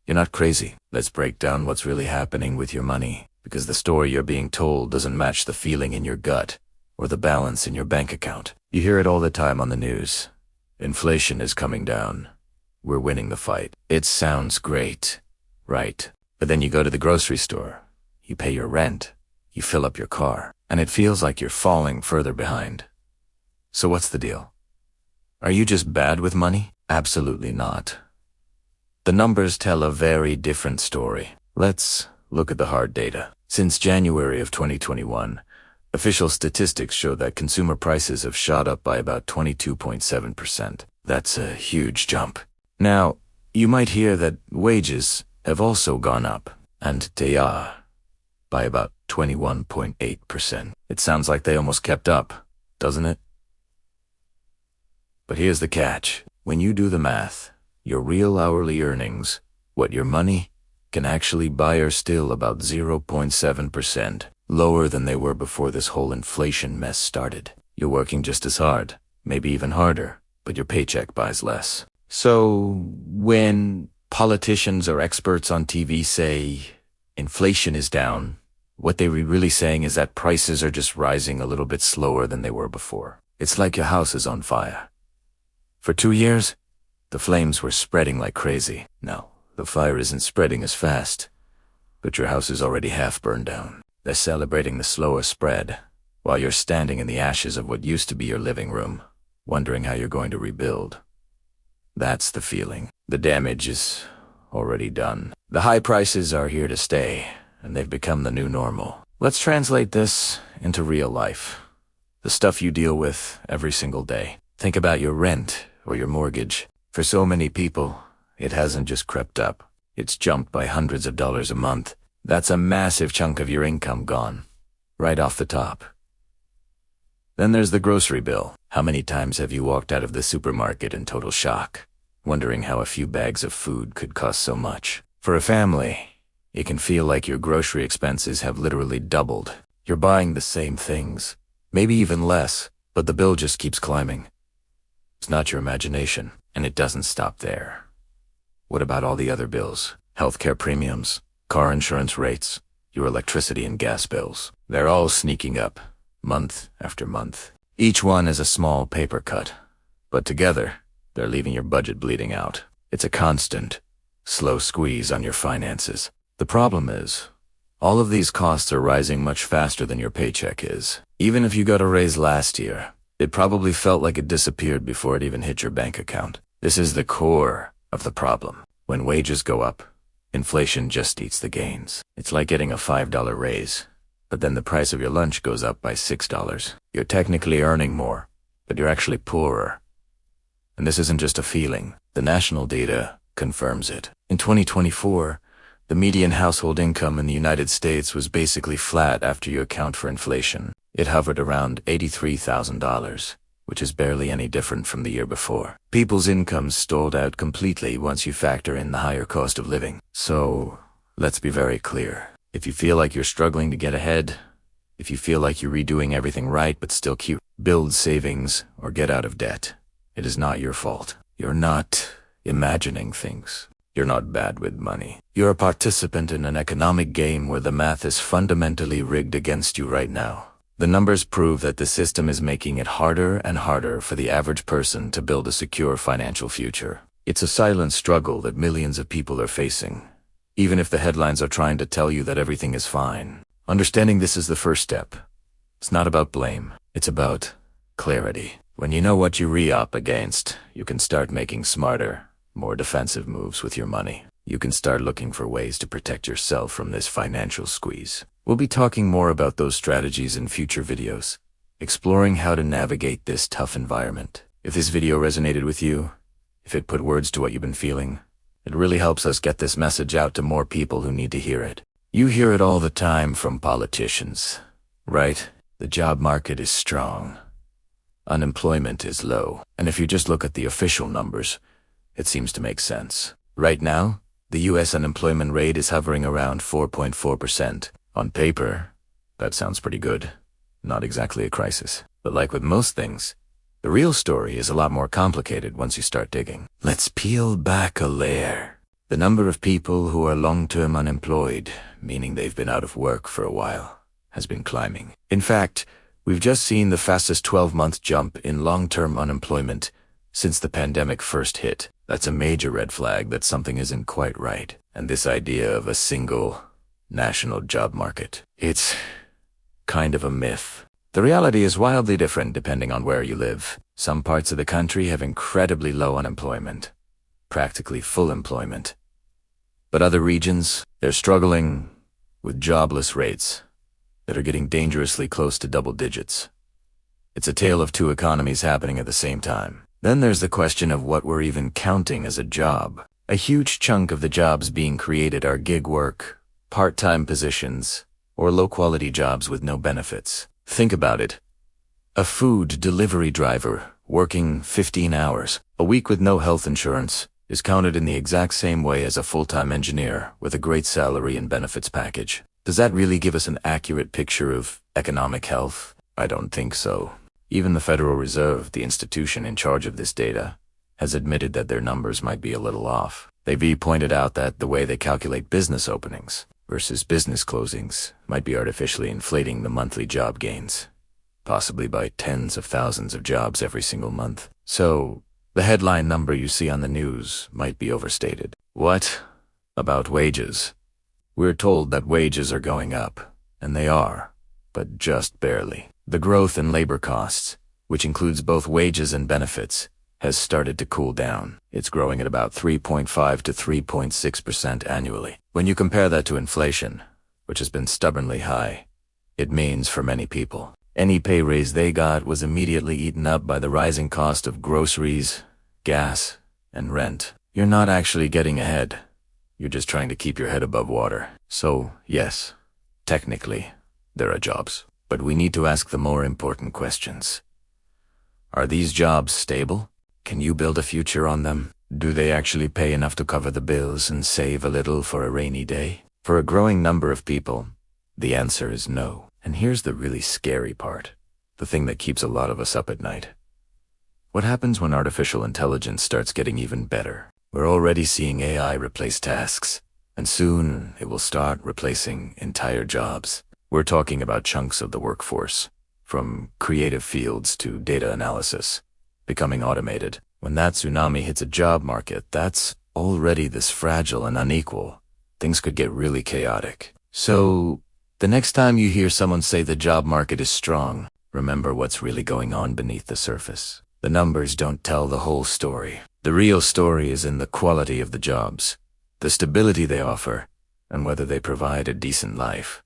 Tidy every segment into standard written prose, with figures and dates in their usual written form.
You're not crazy. Let's break down what's really happening with your money, because the story you're being told doesn't match the feeling in your gut or the balance in your bank account. You hear it all the time on the news. Inflation is coming down. We're winning the fight. It sounds great, right? But then you go to the grocery store, you pay your rent, you fill up your car, and it feels like you're falling further behind. So what's the deal? Are you just bad with money? Absolutely not. The numbers tell a very different story. Let's look at the hard data. Since January of 2021, official statistics show that consumer prices have shot up by about 22.7%. That's a huge jump. Now, you might hear that wages have also gone up, and they are, by about 21.8%. It sounds like they almost kept up, doesn't it? But here's the catch. When you do the math, your real hourly earnings, what your money can actually buy, are still about 0.7% lower than they were before this whole inflation mess started. You're working just as hard, maybe even harder, but your paycheck buys less. So when politicians or experts on TV say inflation is down, what they're really saying is that prices are just rising a little bit slower than they were before. It's like your house is on fire. For 2 years, the flames were spreading like crazy. Now, the fire isn't spreading as fast, but your house is already half burned down. They're celebrating the slower spread, while you're standing in the ashes of what used to be your living room, wondering how you're going to rebuild. That's the feeling. The damage is already done. The high prices are here to stay, and they've become the new normal. Let's translate this into real life. The stuff you deal with every single day. Think about your rent or your mortgage. For so many people, it hasn't just crept up. It's jumped by hundreds of dollars a month. That's a massive chunk of your income gone, right off the top. Then there's the grocery bill. How many times have you walked out of the supermarket in total shock, wondering how a few bags of food could cost so much? For a family, it can feel like your grocery expenses have literally doubled. You're buying the same things, maybe even less, but the bill just keeps climbing. It's not your imagination, and it doesn't stop there. What about all the other bills? Healthcare premiums, car insurance rates, your electricity and gas bills. They're all sneaking up, month after month. Each one is a small paper cut, but together, they're leaving your budget bleeding out. It's a constant, slow squeeze on your finances. The problem is, all of these costs are rising much faster than your paycheck is. Even if you got a raise last year, it probably felt like it disappeared before it even hit your bank account. This is the core of the problem. When wages go up, inflation just eats the gains. It's like getting a $5 raise, but then the price of your lunch goes up by $6. You're technically earning more, but you're actually poorer. And this isn't just a feeling. The national data confirms it. In 2024, the median household income in the United States was basically flat after you account for inflation. It hovered around $83,000, which is barely any different from the year before. People's incomes stalled out completely once you factor in the higher cost of living. So, let's be very clear. If you feel like you're struggling to get ahead, if you feel like you're redoing everything right but still can't build savings or get out of debt, it is not your fault. You're not imagining things. You're not bad with money. You're a participant in an economic game where the math is fundamentally rigged against you right now. The numbers prove that the system is making it harder and harder for the average person to build a secure financial future. It's a silent struggle that millions of people are facing, even if the headlines are trying to tell you that everything is fine. Understanding this is the first step. It's not about blame. It's about clarity. When you know what you're up against, you can start making smarter, more defensive moves with your money. You can start looking for ways to protect yourself from this financial squeeze. We'll be talking more about those strategies in future videos, exploring how to navigate this tough environment. If this video resonated with you, if it put words to what you've been feeling, it really helps us get this message out to more people who need to hear it. You hear it all the time from politicians, right? The job market is strong. Unemployment is low. And if you just look at the official numbers, it seems to make sense. Right now, the U.S. unemployment rate is hovering around 4.4%. On paper, that sounds pretty good. Not exactly a crisis. But like with most things, the real story is a lot more complicated once you start digging. Let's peel back a layer. The number of people who are long-term unemployed, meaning they've been out of work for a while, has been climbing. In fact, we've just seen the fastest 12-month jump in long-term unemployment since the pandemic first hit. That's a major red flag that something isn't quite right. And this idea of a single national job market, it's kind of a myth. The reality is wildly different depending on where you live. Some parts of the country have incredibly low unemployment, practically full employment. But other regions, they're struggling with jobless rates that are getting dangerously close to double digits. It's a tale of two economies happening at the same time. Then there's the question of what we're even counting as a job. A huge chunk of the jobs being created are gig work, part-time positions, or low-quality jobs with no benefits. Think about it. A food delivery driver working 15 hours a week with no health insurance is counted in the exact same way as a full-time engineer with a great salary and benefits package. Does that really give us an accurate picture of economic health? I don't think so. Even the Federal Reserve, the institution in charge of this data, has admitted that their numbers might be a little off. They've pointed out that the way they calculate business openings versus business closings might be artificially inflating the monthly job gains, possibly by tens of thousands of jobs every single month. So, the headline number you see on the news might be overstated. What about wages? We're told that wages are going up, and they are, but just barely. The growth in labor costs, which includes both wages and benefits, has started to cool down. It's growing at about 3.5 to 3.6% annually. When you compare that to inflation, which has been stubbornly high, it means for many people, any pay raise they got was immediately eaten up by the rising cost of groceries, gas, and rent. You're not actually getting ahead. You're just trying to keep your head above water. So, yes, technically, there are jobs. But we need to ask the more important questions. Are these jobs stable? Can you build a future on them? Do they actually pay enough to cover the bills and save a little for a rainy day? For a growing number of people, the answer is no. And here's the really scary part, the thing that keeps a lot of us up at night. What happens when artificial intelligence starts getting even better? We're already seeing AI replace tasks, and soon it will start replacing entire jobs. We're talking about chunks of the workforce, from creative fields to data analysis, becoming automated. When that tsunami hits a job market that's already this fragile and unequal, things could get really chaotic. So, the next time you hear someone say the job market is strong, remember what's really going on beneath the surface. The numbers don't tell the whole story. The real story is in the quality of the jobs, the stability they offer, and whether they provide a decent life.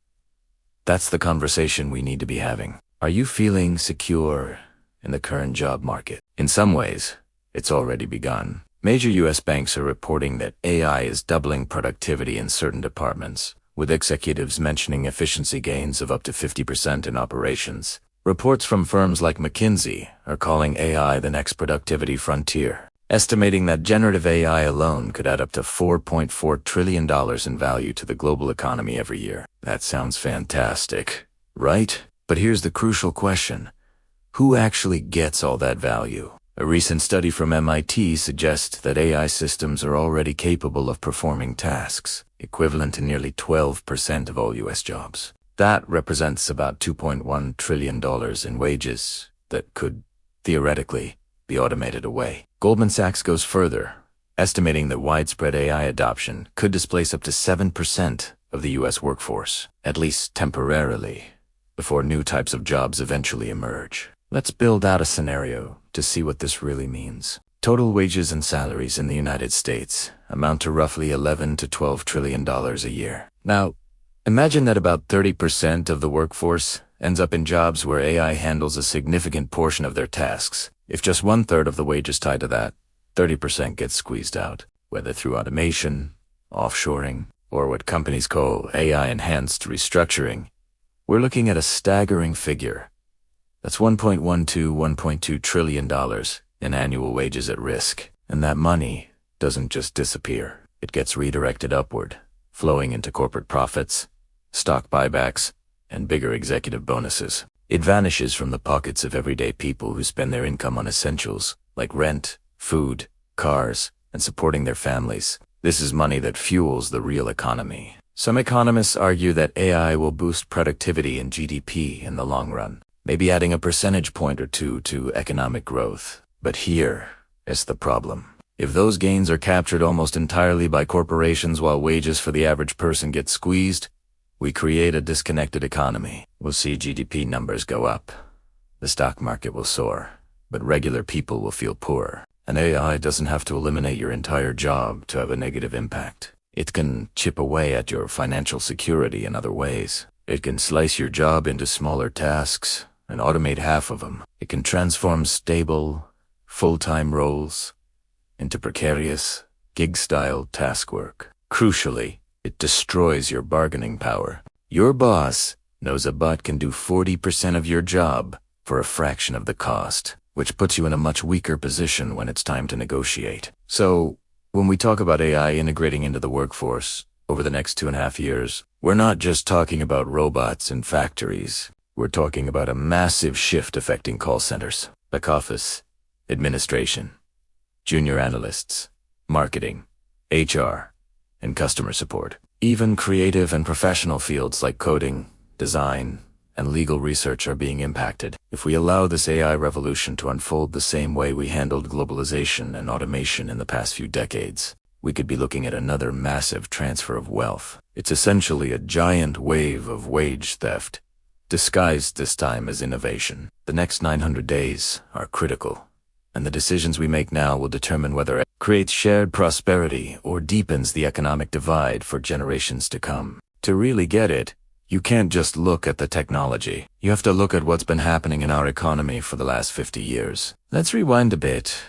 That's the conversation we need to be having. Are you feeling secure in the current job market? In some ways, it's already begun. Major U.S. banks are reporting that AI is doubling productivity in certain departments, with executives mentioning efficiency gains of up to 50% in operations. Reports from firms like McKinsey are calling AI the next productivity frontier, estimating that generative AI alone could add up to $4.4 trillion in value to the global economy every year. That sounds fantastic, right? But here's the crucial question. Who actually gets all that value? A recent study from MIT suggests that AI systems are already capable of performing tasks equivalent to nearly 12% of all U.S. jobs. That represents about $2.1 trillion in wages that could, theoretically, be automated away. Goldman Sachs goes further, estimating that widespread AI adoption could displace up to 7% of the U.S. workforce, at least temporarily, before new types of jobs eventually emerge. Let's build out a scenario to see what this really means. Total wages and salaries in the United States amount to roughly $11 to $12 trillion a year. Now, imagine that about 30% of the workforce ends up in jobs where AI handles a significant portion of their tasks. If just 1/3 of the wages tied to that, 30% gets squeezed out, whether through automation, offshoring, or what companies call AI-enhanced restructuring. We're looking at a staggering figure. That's $1.2 trillion in annual wages at risk. And that money doesn't just disappear. It gets redirected upward, flowing into corporate profits, stock buybacks, and bigger executive bonuses. It vanishes from the pockets of everyday people who spend their income on essentials like rent, food, cars, and supporting their families. This is money that fuels the real economy. Some economists argue that AI will boost productivity and GDP in the long run, maybe adding a percentage point or two to economic growth. But here is the problem. If those gains are captured almost entirely by corporations while wages for the average person get squeezed, we create a disconnected economy. We'll see GDP numbers go up. The stock market will soar, but regular people will feel poorer. An AI doesn't have to eliminate your entire job to have a negative impact. It can chip away at your financial security in other ways. It can slice your job into smaller tasks and automate half of them. It can transform stable, full-time roles into precarious, gig-style task work. Crucially, it destroys your bargaining power. Your boss knows a bot can do 40% of your job for a fraction of the cost, which puts you in a much weaker position when it's time to negotiate. So, when we talk about AI integrating into the workforce over the next 2.5 years, we're not just talking about robots in factories. We're talking about a massive shift affecting call centers, back office, administration, junior analysts, marketing, HR, and customer support. Even creative and professional fields like coding, design, and legal research are being impacted. If we allow this AI revolution to unfold the same way we handled globalization and automation in the past few decades, we could be looking at another massive transfer of wealth. It's essentially a giant wave of wage theft, disguised this time as innovation. The next 900 days are critical, and the decisions we make now will determine whether it creates shared prosperity or deepens the economic divide for generations to come. To really get it, you can't just look at the technology. You have to look at what's been happening in our economy for the last 50 years. Let's rewind a bit,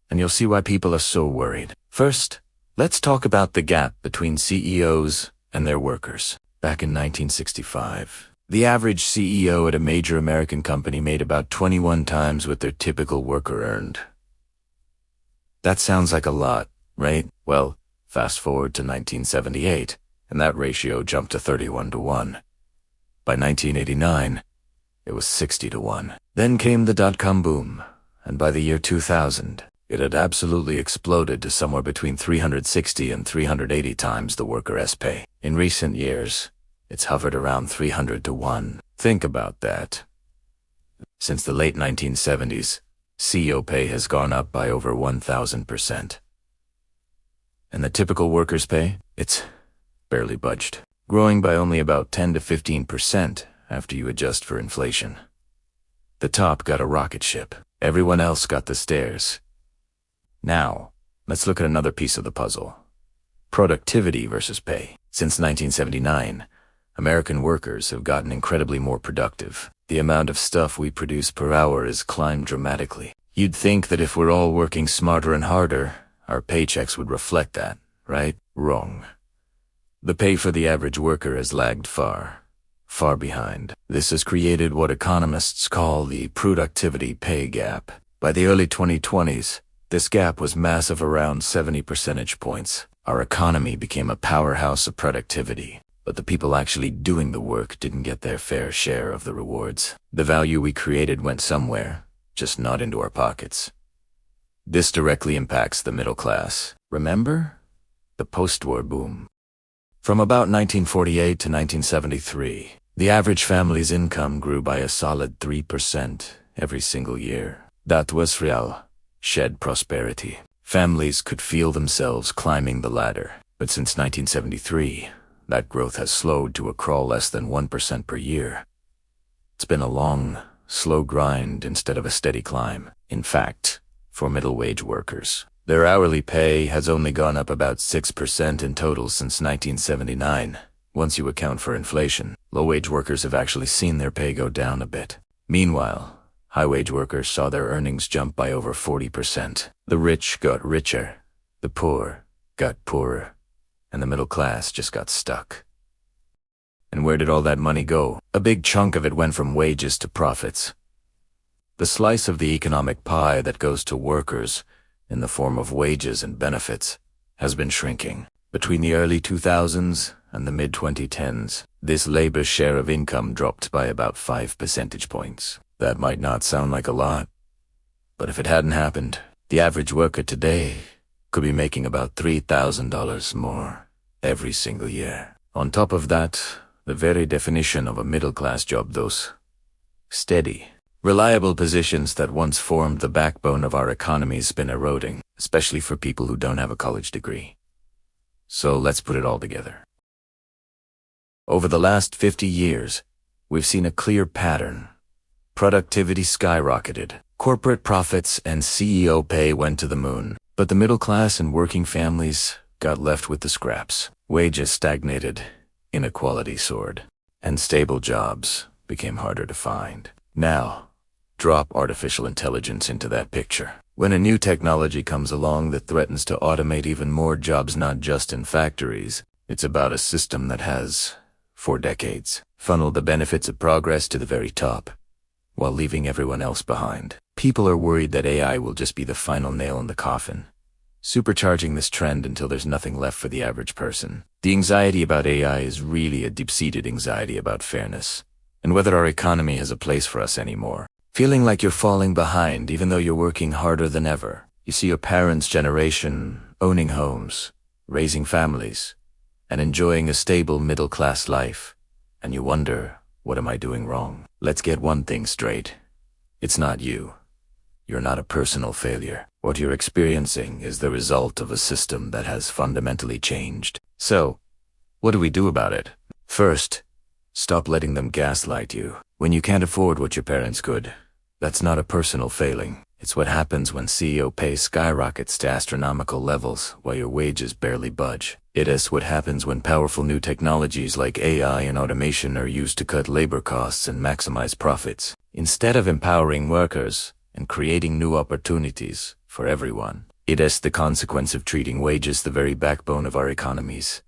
and you'll see why people are so worried. First, let's talk about the gap between CEOs and their workers. Back in 1965, the average CEO at a major American company made about 21 times what their typical worker earned. That sounds like a lot, right? Well, fast forward to 1978, and that ratio jumped to 31 to 1. By 1989, it was 60 to 1. Then came the dot-com boom, and by the year 2000, it had absolutely exploded to somewhere between 360 and 380 times the worker's pay. In recent years, it's hovered around 300 to 1. Think about that. Since the late 1970s, CEO pay has gone up by over 1,000%. And the typical worker's pay? It's barely budged, growing by only about 10 to 15% after you adjust for inflation. The top got a rocket ship. Everyone else got the stairs. Now, let's look at another piece of the puzzle. Productivity versus pay. Since 1979, American workers have gotten incredibly more productive. The amount of stuff we produce per hour has climbed dramatically. You'd think that if we're all working smarter and harder, our paychecks would reflect that, right? Wrong. The pay for the average worker has lagged far behind. This has created what economists call the productivity pay gap. By the early 2020s, this gap was massive, around 70 percentage points. Our economy became a powerhouse of productivity, but the people actually doing the work didn't get their fair share of the rewards. The value we created went somewhere, just not into our pockets. This directly impacts the middle class. Remember? The post-war boom. From about 1948 to 1973, the average family's income grew by a solid 3% every single year. That was real, shared prosperity. Families could feel themselves climbing the ladder. But since 1973, that growth has slowed to a crawl less than 1% per year. It's been a long, slow grind instead of a steady climb. In fact, for middle-wage workers, their hourly pay has only gone up about 6% in total since 1979. Once you account for inflation, low-wage workers have actually seen their pay go down a bit. Meanwhile, high-wage workers saw their earnings jump by over 40%. The rich got richer, the poor got poorer, and the middle class just got stuck. And where did all that money go? A big chunk of it went from wages to profits. The slice of the economic pie that goes to workers in the form of wages and benefits has been shrinking. Between the early 2000s and the mid-2010s, this labor share of income dropped by about 5 percentage points. That might not sound like a lot, but if it hadn't happened, the average worker today could be making about $3,000 more every single year. On top of that, the very definition of a middle-class job, those steady, reliable positions that once formed the backbone of our economy, has been eroding, especially for people who don't have a college degree. So let's put it all together. Over the last 50 years, we've seen a clear pattern. Productivity skyrocketed, corporate profits and CEO pay went to the moon, but the middle class and working families got left with the scraps. Wages stagnated, inequality soared, and stable jobs became harder to find. Now, drop artificial intelligence into that picture. When a new technology comes along that threatens to automate even more jobs, not just in factories, it's about a system that has, for decades, funneled the benefits of progress to the very top, while leaving everyone else behind. People are worried that AI will just be the final nail in the coffin, supercharging this trend until there's nothing left for the average person. The anxiety about AI is really a deep-seated anxiety about fairness, and whether our economy has a place for us anymore. Feeling like you're falling behind even though you're working harder than ever. You see your parents' generation owning homes, raising families, and enjoying a stable middle-class life, and you wonder, what am I doing wrong? Let's get one thing straight. It's not you. You're not a personal failure. What you're experiencing is the result of a system that has fundamentally changed. So, what do we do about it? First, stop letting them gaslight you. When you can't afford what your parents could, that's not a personal failing. It's what happens when CEO pay skyrockets to astronomical levels while your wages barely budge. It is what happens when powerful new technologies like AI and automation are used to cut labor costs and maximize profits, instead of empowering workers and creating new opportunities for everyone. It is the consequence of treating wages the very backbone of our economies.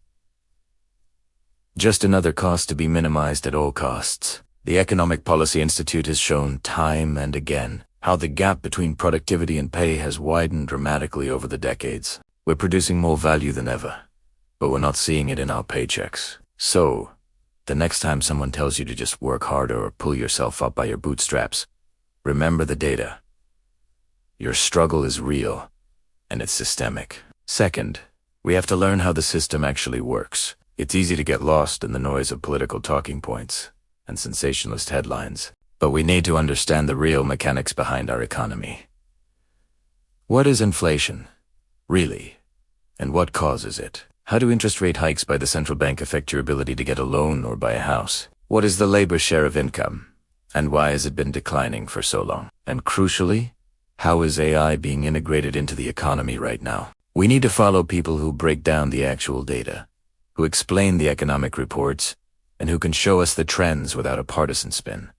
Just another cost to be minimized at all costs. The Economic Policy Institute has shown time and again how the gap between productivity and pay has widened dramatically over the decades. We're producing more value than ever, but we're not seeing it in our paychecks. So, the next time someone tells you to just work harder or pull yourself up by your bootstraps, remember the data. Your struggle is real, and it's systemic. Second, we have to learn how the system actually works. It's easy to get lost in the noise of political talking points and sensationalist headlines, but we need to understand the real mechanics behind our economy. What is inflation, really, and what causes it? How do interest rate hikes by the central bank affect your ability to get a loan or buy a house? What is the labor share of income, and why has it been declining for so long? And crucially, how is AI being integrated into the economy right now? We need to follow people who break down the actual data, who explain the economic reports, and who can show us the trends without a partisan spin.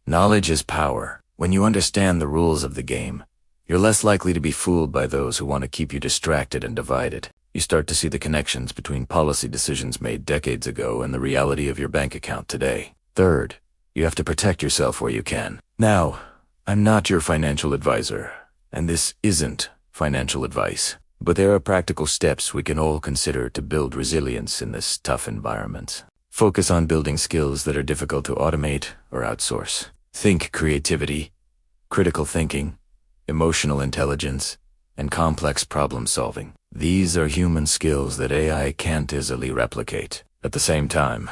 Knowledge is power. When you understand the rules of the game, you're less likely to be fooled by those who want to keep you distracted and divided. You start to see the connections between policy decisions made decades ago and the reality of your bank account today. Third, you have to protect yourself where you can. Now, I'm not your financial advisor, and this isn't financial advice, but there are practical steps we can all consider to build resilience in this tough environment. Focus on building skills that are difficult to automate or outsource. Think creativity, critical thinking, emotional intelligence, and complex problem solving. These are human skills that AI can't easily replicate. At the same time,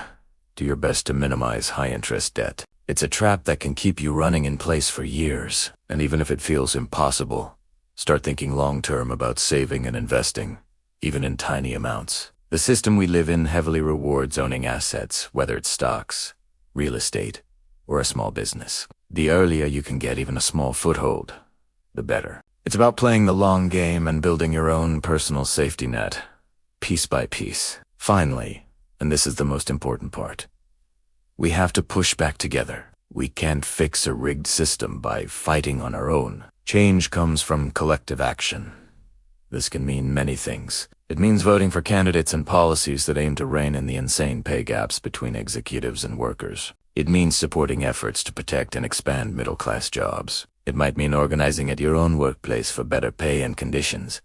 do your best to minimize high-interest debt. It's a trap that can keep you running in place for years, and even if it feels impossible, start thinking long-term about saving and investing, even in tiny amounts. The system we live in heavily rewards owning assets, whether it's stocks, real estate, or a small business. The earlier you can get even a small foothold, the better. It's about playing the long game and building your own personal safety net, piece by piece. Finally, and this is the most important part, we have to push back together. We can't fix a rigged system by fighting on our own. Change comes from collective action. This can mean many things. It means voting for candidates and policies that aim to rein in the insane pay gaps between executives and workers. It means supporting efforts to protect and expand middle-class jobs. It might mean organizing at your own workplace for better pay and conditions,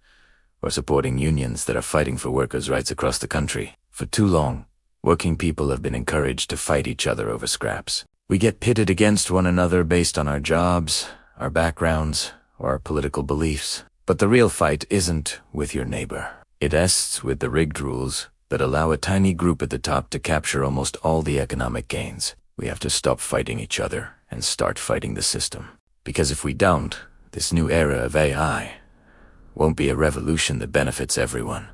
or supporting unions that are fighting for workers' rights across the country. For too long, working people have been encouraged to fight each other over scraps. We get pitted against one another based on our jobs, our backgrounds, or our political beliefs. But the real fight isn't with your neighbor. It rests with the rigged rules that allow a tiny group at the top to capture almost all the economic gains. We have to stop fighting each other and start fighting the system. Because if we don't, this new era of AI won't be a revolution that benefits everyone.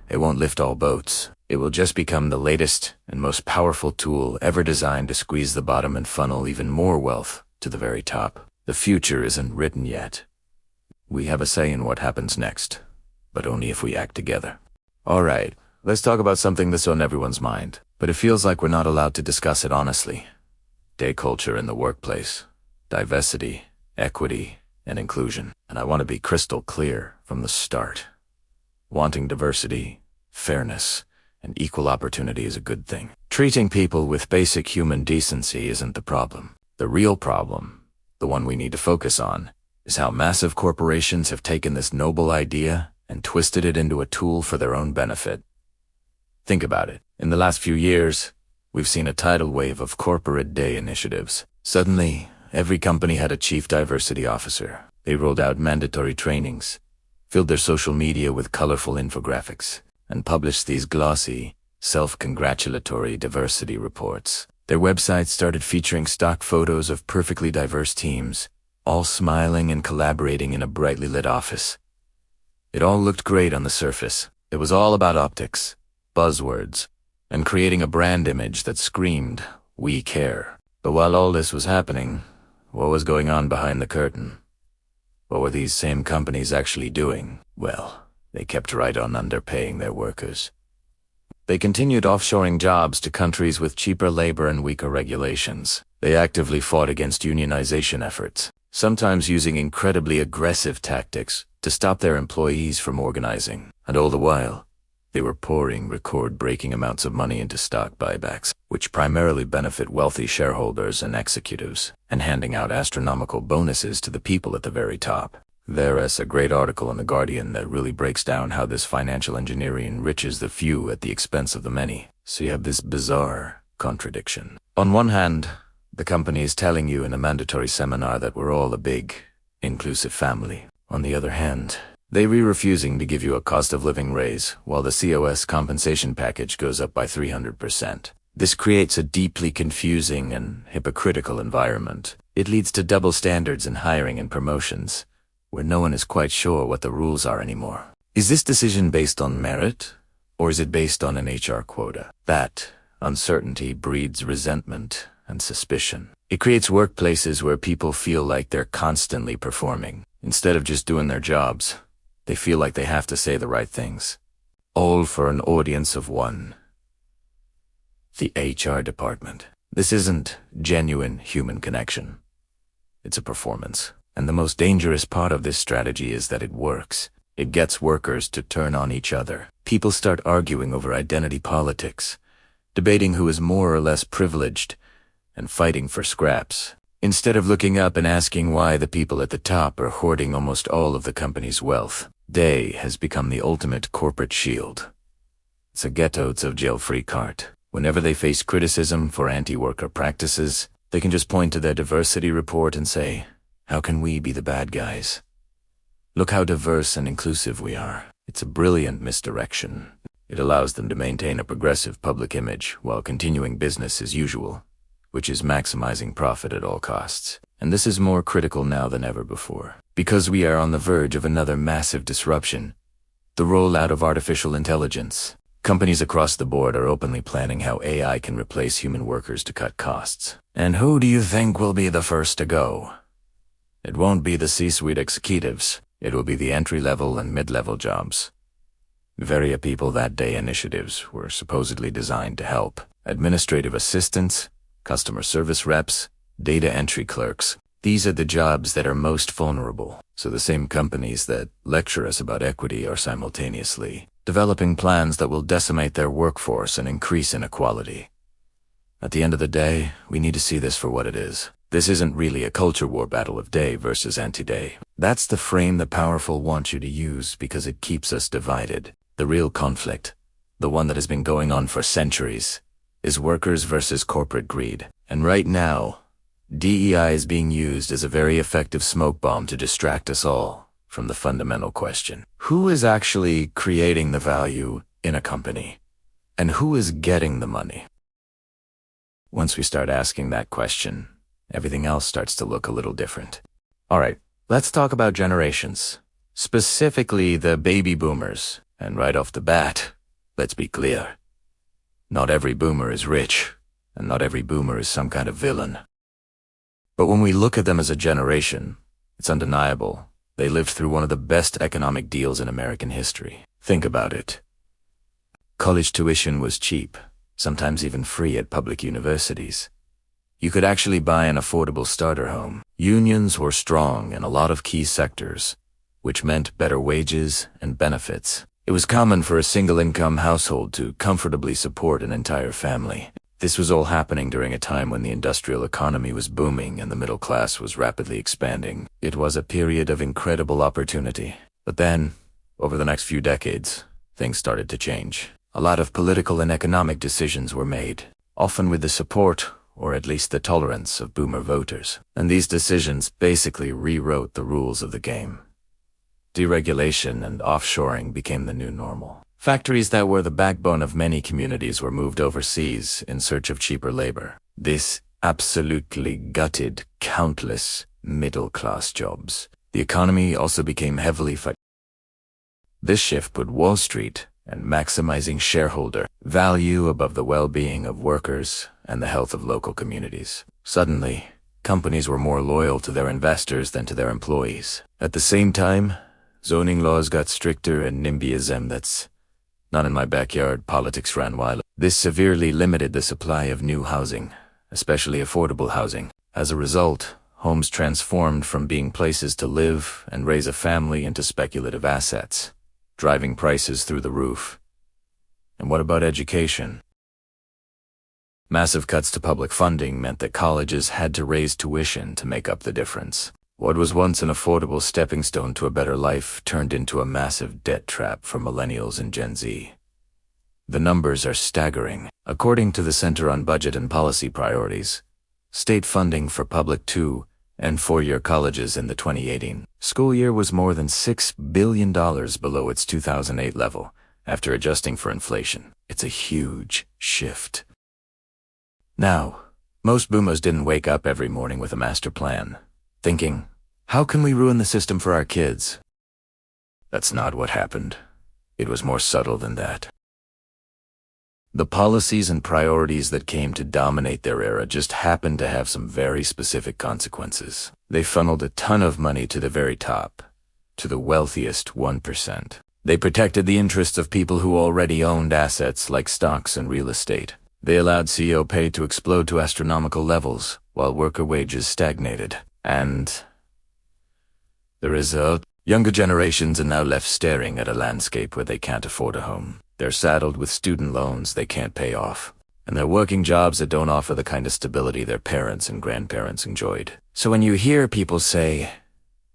It won't lift all boats. It will just become the latest and most powerful tool ever designed to squeeze the bottom and funnel even more wealth to the very top. The future isn't written yet. We have a say in what happens next, but only if we act together. All right, let's talk about something that's on everyone's mind, but it feels like we're not allowed to discuss it honestly. Day culture in the workplace, diversity, equity, and inclusion. And I want to be crystal clear from the start. Wanting diversity, fairness, and equal opportunity is a good thing. Treating people with basic human decency isn't the problem. The real problem, the one we need to focus on, is how massive corporations have taken this noble idea and twisted it into a tool for their own benefit. Think about it. In the last few years, we've seen a tidal wave of corporate day initiatives. Suddenly, every company had a chief diversity officer. They rolled out mandatory trainings, filled their social media with colorful infographics, and published these glossy, self-congratulatory diversity reports. Their websites started featuring stock photos of perfectly diverse teams, all smiling and collaborating in a brightly lit office. It all looked great on the surface. It was all about optics, buzzwords, and creating a brand image that screamed, "We care." But while all this was happening, what was going on behind the curtain? What were these same companies actually doing? Well, they kept right on underpaying their workers. They continued offshoring jobs to countries with cheaper labor and weaker regulations. They actively fought against unionization efforts, sometimes using incredibly aggressive tactics to stop their employees from organizing. And all the while, they were pouring record-breaking amounts of money into stock buybacks, which primarily benefit wealthy shareholders and executives, and handing out astronomical bonuses to the people at the very top. There's a great article in The Guardian that really breaks down how this financial engineering enriches the few at the expense of the many. So you have this bizarre contradiction. On one hand, the company is telling you in a mandatory seminar that we're all a big, inclusive family. On the other hand, they're refusing to give you a cost of living raise while the COS compensation package goes up by 300%. This creates a deeply confusing and hypocritical environment. It leads to double standards in hiring and promotions, where no one is quite sure what the rules are anymore. Is this decision based on merit, or is it based on an HR quota? That uncertainty breeds resentment and suspicion. It creates workplaces where people feel like they're constantly performing. Instead of just doing their jobs, they feel like they have to say the right things. All for an audience of one. The HR department. This isn't genuine human connection. It's a performance. And the most dangerous part of this strategy is that it works. It gets workers to turn on each other. People start arguing over identity politics, debating who is more or less privileged, and fighting for scraps. Instead of looking up and asking why the people at the top are hoarding almost all of the company's wealth, Day has become the ultimate corporate shield. It's a get-out-of-jail-free card. Whenever they face criticism for anti-worker practices, they can just point to their diversity report and say, "How can we be the bad guys? Look how diverse and inclusive we are." It's a brilliant misdirection. It allows them to maintain a progressive public image while continuing business as usual, which is maximizing profit at all costs. And this is more critical now than ever before, because we are on the verge of another massive disruption, the rollout of artificial intelligence. Companies across the board are openly planning how AI can replace human workers to cut costs. And who do you think will be the first to go? It won't be the C-suite executives. It will be the entry-level and mid-level jobs. Very people that day initiatives were supposedly designed to help. Administrative assistants, customer service reps, data entry clerks. These are the jobs that are most vulnerable. So the same companies that lecture us about equity are simultaneously developing plans that will decimate their workforce and increase inequality. At the end of the day, we need to see this for what it is. This isn't really a culture war battle of day versus anti-day. That's the frame the powerful want you to use because it keeps us divided. The real conflict, the one that has been going on for centuries, is workers versus corporate greed. And right now, DEI is being used as a very effective smoke bomb to distract us all from the fundamental question. Who is actually creating the value in a company? And who is getting the money? Once we start asking that question, everything else starts to look a little different. All right, let's talk about generations, specifically the baby boomers. And right off the bat, let's be clear. Not every boomer is rich, and not every boomer is some kind of villain. But when we look at them as a generation, it's undeniable. They lived through one of the best economic deals in American history. Think about it. College tuition was cheap, sometimes even free at public universities. You could actually buy an affordable starter home. Unions were strong in a lot of key sectors, which meant better wages and benefits. It was common for a single-income household to comfortably support an entire family. This was all happening during a time when the industrial economy was booming and the middle class was rapidly expanding. It was a period of incredible opportunity. But then, over the next few decades, things started to change. A lot of political and economic decisions were made, often with the support, or at least the tolerance, of boomer voters. And these decisions basically rewrote the rules of the game. Deregulation and offshoring became the new normal. Factories that were the backbone of many communities were moved overseas in search of cheaper labor. This absolutely gutted countless middle-class jobs. The economy also became heavily This shift put Wall Street and maximizing shareholder value above the well-being of workers and the health of local communities. Suddenly, companies were more loyal to their investors than to their employees. At the same time, zoning laws got stricter and NIMBYism, that's not in my backyard, politics ran wild. This severely limited the supply of new housing, especially affordable housing. As a result, homes transformed from being places to live and raise a family into speculative assets, driving prices through the roof. And what about education? Massive cuts to public funding meant that colleges had to raise tuition to make up the difference. What was once an affordable stepping stone to a better life turned into a massive debt trap for millennials and Gen Z. The numbers are staggering. According to the Center on Budget and Policy Priorities, state funding for public 2- and 4-year colleges in the 2018 school year was more than $6 billion below its 2008 level, after adjusting for inflation. It's a huge shift. Now, most boomers didn't wake up every morning with a master plan, thinking, how can we ruin the system for our kids? That's not what happened. It was more subtle than that. The policies and priorities that came to dominate their era just happened to have some very specific consequences. They funneled a ton of money to the very top, to the wealthiest 1%. They protected the interests of people who already owned assets like stocks and real estate. They allowed CEO pay to explode to astronomical levels, while worker wages stagnated. And the result? Younger generations are now left staring at a landscape where they can't afford a home. They're saddled with student loans they can't pay off, and they're working jobs that don't offer the kind of stability their parents and grandparents enjoyed. So when you hear people say,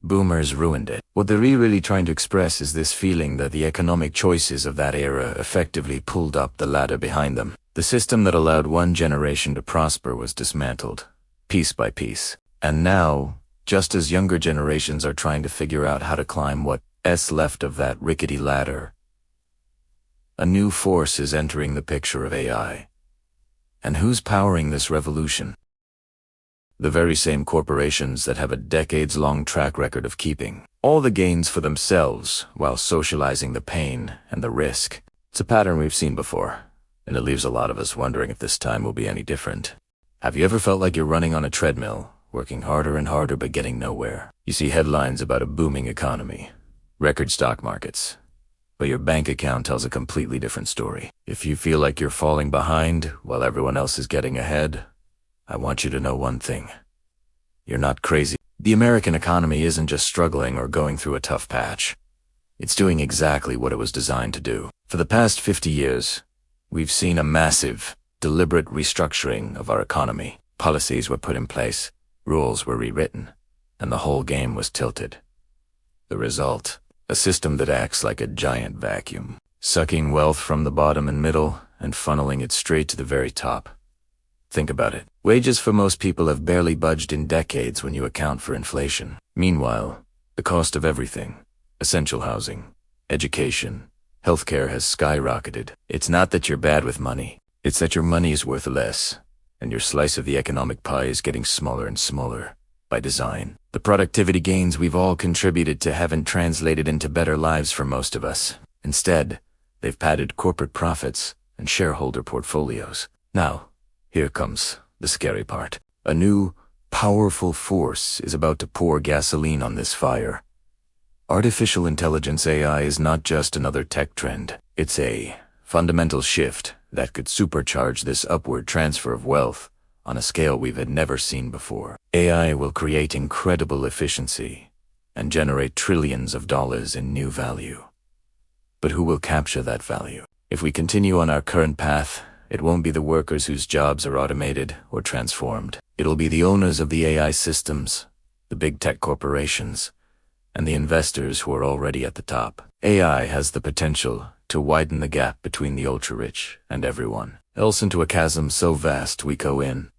boomers ruined it, what they're really trying to express is this feeling that the economic choices of that era effectively pulled up the ladder behind them. The system that allowed one generation to prosper was dismantled, piece by piece. And now, just as younger generations are trying to figure out how to climb what's left of that rickety ladder, a new force is entering the picture of AI. And who's powering this revolution? The very same corporations that have a decades-long track record of keeping all the gains for themselves while socializing the pain and the risk. It's a pattern we've seen before, and it leaves a lot of us wondering if this time will be any different. Have you ever felt like you're running on a treadmill, working harder and harder but getting nowhere? You see headlines about a booming economy, record stock markets, but your bank account tells a completely different story. If you feel like you're falling behind while everyone else is getting ahead, I want you to know one thing. You're not crazy. The American economy isn't just struggling or going through a tough patch. It's doing exactly what it was designed to do. For the past 50 years, we've seen a massive, deliberate restructuring of our economy. Policies were put in place, rules were rewritten, and the whole game was tilted. The result? A system that acts like a giant vacuum, sucking wealth from the bottom and middle and funneling it straight to the very top. Think about it. Wages for most people have barely budged in decades when you account for inflation. Meanwhile, the cost of everything, Essential housing, education, healthcare has skyrocketed. It's not that you're bad with money. It's that your money is worth less, and your slice of the economic pie is getting smaller and smaller by design. The productivity gains we've all contributed to haven't translated into better lives for most of us. Instead, they've padded corporate profits and shareholder portfolios. Now, here comes the scary part. A new, powerful force is about to pour gasoline on this fire. Artificial intelligence AI is not just another tech trend. It's a fundamental shift that could supercharge this upward transfer of wealth on a scale we've had never seen before. AI will create incredible efficiency and generate trillions of dollars in new value. But who will capture that value? If we continue on our current path, it won't be the workers whose jobs are automated or transformed. It'll be the owners of the AI systems, the big tech corporations, and the investors who are already at the top. AI has the potential to widen the gap between the ultra-rich and everyone, else into a chasm so vast we go in.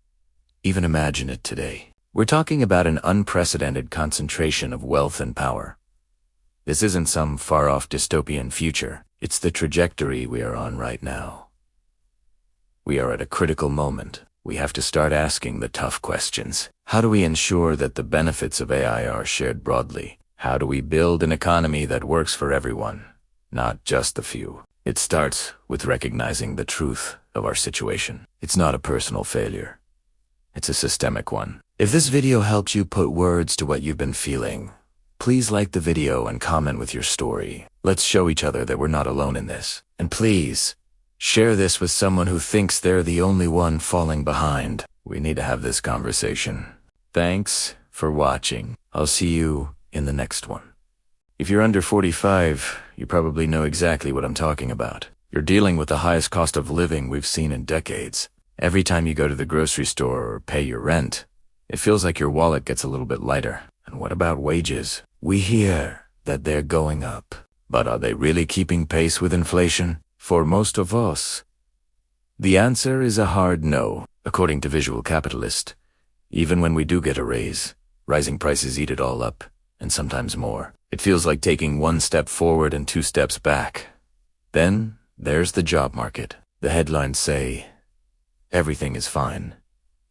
Even imagine it today. We're talking about an unprecedented concentration of wealth and power. This isn't some far-off dystopian future. It's the trajectory we are on right now. We are at a critical moment. We have to start asking the tough questions. How do we ensure that the benefits of AI are shared broadly? How do we build an economy that works for everyone, not just the few? It starts with recognizing the truth of our situation. It's not a personal failure. It's a systemic one. If this video helped you put words to what you've been feeling, please like the video and comment with your story. Let's show each other that we're not alone in this. And please, share this with someone who thinks they're the only one falling behind. We need to have this conversation. Thanks for watching. I'll see you in the next one. If you're under 45, you probably know exactly what I'm talking about. You're dealing with the highest cost of living we've seen in decades. Every time you go to the grocery store or pay your rent, it feels like your wallet gets a little bit lighter. And what about wages? We hear that they're going up, but are they really keeping pace with inflation? For most of us, the answer is a hard no. According to Visual Capitalist, even when we do get a raise, rising prices eat it all up, and sometimes more. It feels like taking one step forward and 2 steps back. Then there's the job market. The headlines say, everything is fine.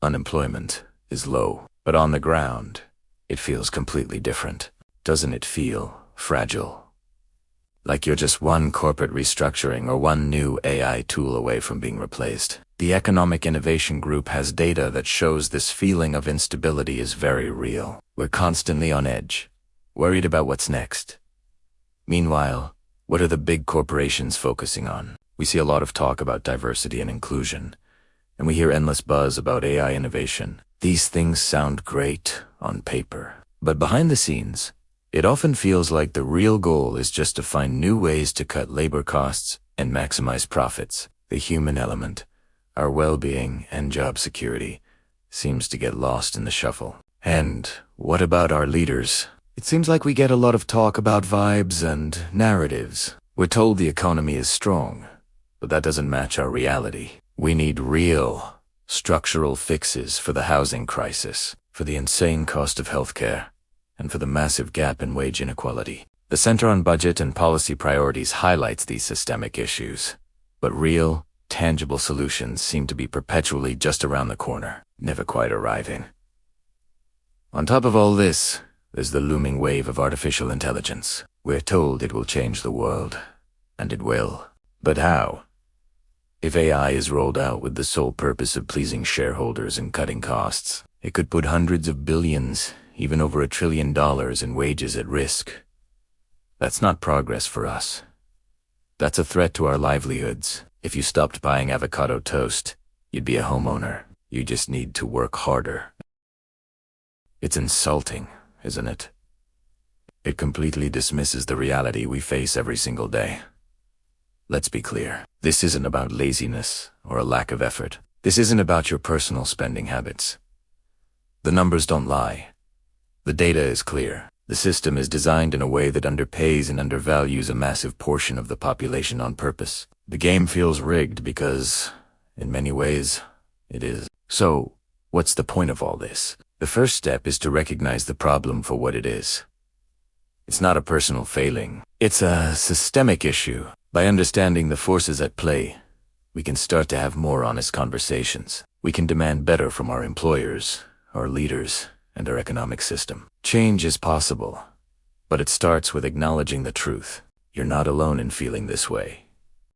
Unemployment is low. But on the ground, it feels completely different. Doesn't it feel fragile? Like you're just one corporate restructuring or one new AI tool away from being replaced. The Economic Innovation Group has data that shows this feeling of instability is very real. We're constantly on edge, worried about what's next. Meanwhile, what are the big corporations focusing on? We see a lot of talk about diversity and inclusion, and we hear endless buzz about AI innovation. These things sound great on paper, but behind the scenes, it often feels like the real goal is just to find new ways to cut labor costs and maximize profits. The human element, our well-being and job security, seems to get lost in the shuffle. And what about our leaders? It seems like we get a lot of talk about vibes and narratives. We're told the economy is strong, but that doesn't match our reality. We need real, structural fixes for the housing crisis, for the insane cost of healthcare, and for the massive gap in wage inequality. The Center on Budget and Policy Priorities highlights these systemic issues, but real, tangible solutions seem to be perpetually just around the corner, never quite arriving. On top of all this, there's the looming wave of artificial intelligence. We're told it will change the world, and it will. But how? If AI is rolled out with the sole purpose of pleasing shareholders and cutting costs, it could put hundreds of billions, even over $1 trillion in wages at risk. That's not progress for us. That's a threat to our livelihoods. If you stopped buying avocado toast, you'd be a homeowner. You just need to work harder. It's insulting, isn't it? It completely dismisses the reality we face every single day. Let's be clear. This isn't about laziness or a lack of effort. This isn't about your personal spending habits. The numbers don't lie. The data is clear. The system is designed in a way that underpays and undervalues a massive portion of the population on purpose. The game feels rigged because, in many ways, it is. So, what's the point of all this? The first step is to recognize the problem for what it is. It's not a personal failing. It's a systemic issue. By understanding the forces at play, we can start to have more honest conversations. We can demand better from our employers, our leaders, and our economic system. Change is possible, but it starts with acknowledging the truth. You're not alone in feeling this way.